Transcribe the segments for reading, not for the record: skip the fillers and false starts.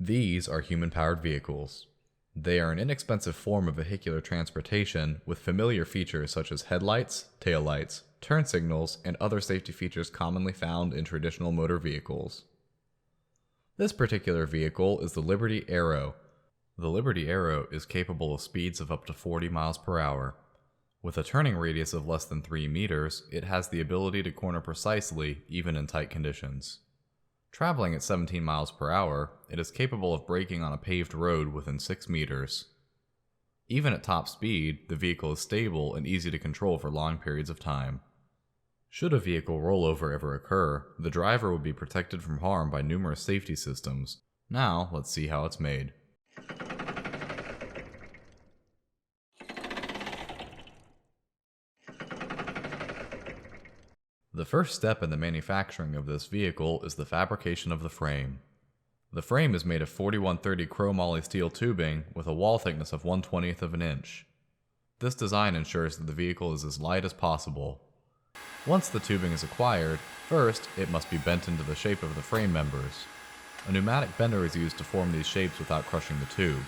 These are human-powered vehicles. They are an inexpensive form of vehicular transportation with familiar features such as headlights, taillights, turn signals, and other safety features commonly found in traditional motor vehicles. This particular vehicle is the Liberty Aero. The Liberty Aero is capable of speeds of up to 40 miles per hour. With a turning radius of less than 3 meters, it has the ability to corner precisely, even in tight conditions. Traveling at 17 miles per hour, it is capable of braking on a paved road within 6 meters. Even at top speed, the vehicle is stable and easy to control for long periods of time. Should a vehicle rollover ever occur, the driver would be protected from harm by numerous safety systems. Now, let's see how it's made. The first step in the manufacturing of this vehicle is the fabrication of the frame. The frame is made of 4130 chromoly steel tubing with a wall thickness of 1/20th of an inch. This design ensures that the vehicle is as light as possible. Once the tubing is acquired, first it must be bent into the shape of the frame members. A pneumatic bender is used to form these shapes without crushing the tube.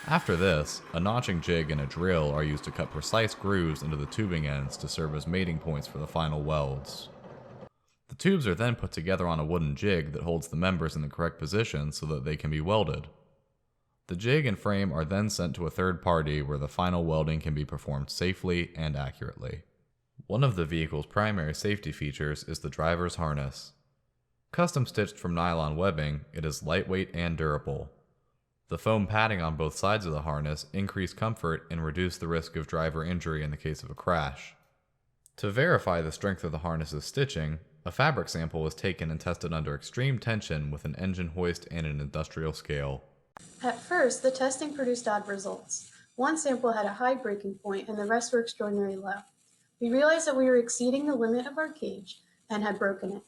After this, a notching jig and a drill are used to cut precise grooves into the tubing ends to serve as mating points for the final welds. The tubes are then put together on a wooden jig that holds the members in the correct position so that they can be welded. The jig and frame are then sent to a third party where the final welding can be performed safely and accurately. One of the vehicle's primary safety features is the driver's harness. Custom stitched from nylon webbing, it is lightweight and durable. The foam padding on both sides of the harness increase comfort and reduce the risk of driver injury in the case of a crash. To verify the strength of the harness's stitching, a fabric sample was taken and tested under extreme tension with an engine hoist and an industrial scale. At first, the testing produced odd results. One sample had a high breaking point and the rest were extraordinarily low. We realized that we were exceeding the limit of our cage and had broken it.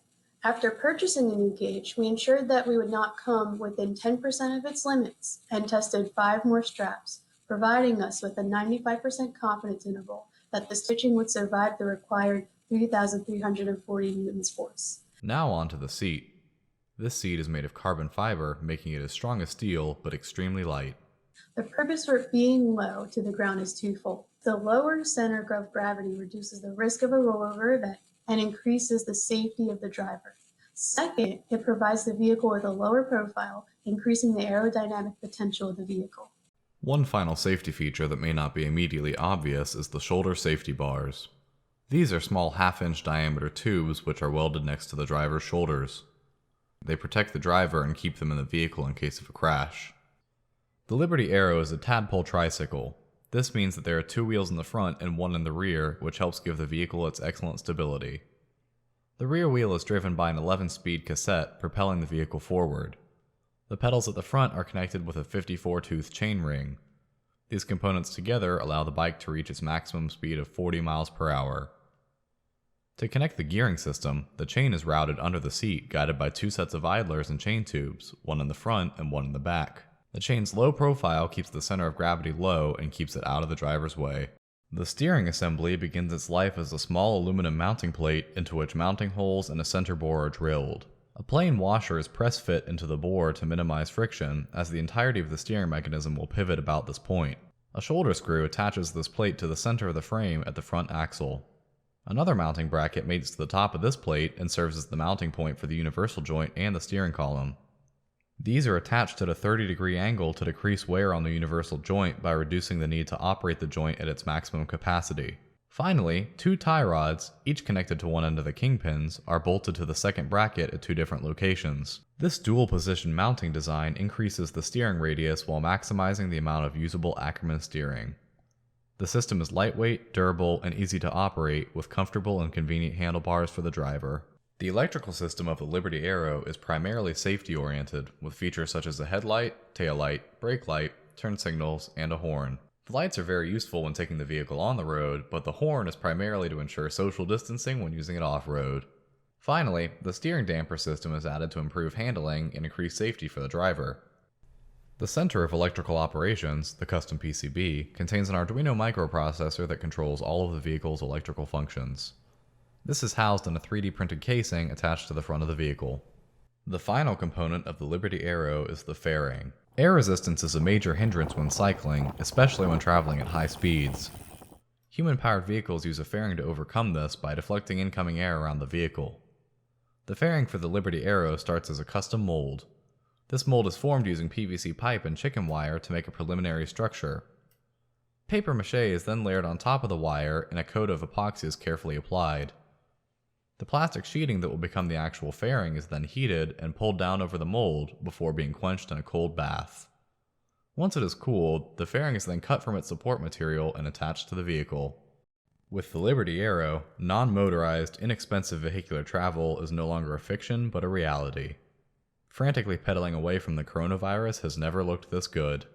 After purchasing a new cage, we ensured that we would not come within 10% of its limits and tested 5 more straps, providing us with a 95% confidence interval that the stitching would survive the required 3,340 newtons force. Now on to the seat. This seat is made of carbon fiber, making it as strong as steel but extremely light. The purpose for it being low to the ground is twofold. The lower center of gravity reduces the risk of a rollover event and increases the safety of the driver. Second, it provides the vehicle with a lower profile, increasing the aerodynamic potential of the vehicle. One final safety feature that may not be immediately obvious is the shoulder safety bars. These are small half-inch diameter tubes which are welded next to the driver's shoulders. They protect the driver and keep them in the vehicle in case of a crash. The Liberty Aero is a tadpole tricycle. This means that there are 2 wheels in the front and 1 in the rear, which helps give the vehicle its excellent stability. The rear wheel is driven by an 11-speed cassette, propelling the vehicle forward. The pedals at the front are connected with a 54-tooth chain ring. These components together allow the bike to reach its maximum speed of 40 miles per hour. To connect the gearing system, the chain is routed under the seat, guided by 2 sets of idlers and chain tubes, 1 in the front and 1 in the back. The chain's low profile keeps the center of gravity low and keeps it out of the driver's way. The steering assembly begins its life as a small aluminum mounting plate into which mounting holes and a center bore are drilled. A plain washer is press-fit into the bore to minimize friction, as the entirety of the steering mechanism will pivot about this point. A shoulder screw attaches this plate to the center of the frame at the front axle. Another mounting bracket mates to the top of this plate and serves as the mounting point for the universal joint and the steering column. These are attached at a 30-degree angle to decrease wear on the universal joint by reducing the need to operate the joint at its maximum capacity. Finally, 2 tie rods, each connected to one end of the kingpins, are bolted to the second bracket at 2 different locations. This dual-position mounting design increases the steering radius while maximizing the amount of usable Ackerman steering. The system is lightweight, durable, and easy to operate, with comfortable and convenient handlebars for the driver. The electrical system of the Liberty Aero is primarily safety-oriented, with features such as a headlight, taillight, brake light, turn signals, and a horn. The lights are very useful when taking the vehicle on the road, but the horn is primarily to ensure social distancing when using it off-road. Finally, the steering damper system is added to improve handling and increase safety for the driver. The center of electrical operations, the custom PCB, contains an Arduino microprocessor that controls all of the vehicle's electrical functions. This is housed in a 3D printed casing attached to the front of the vehicle. The final component of the Liberty Aero is the fairing. Air resistance is a major hindrance when cycling, especially when traveling at high speeds. Human-powered vehicles use a fairing to overcome this by deflecting incoming air around the vehicle. The fairing for the Liberty Aero starts as a custom mold. This mold is formed using PVC pipe and chicken wire to make a preliminary structure. Paper mache is then layered on top of the wire and a coat of epoxy is carefully applied. The plastic sheeting that will become the actual fairing is then heated and pulled down over the mold before being quenched in a cold bath. Once it is cooled, the fairing is then cut from its support material and attached to the vehicle. With the Liberty Aero, non-motorized, inexpensive vehicular travel is no longer a fiction but a reality. Frantically pedaling away from the coronavirus has never looked this good.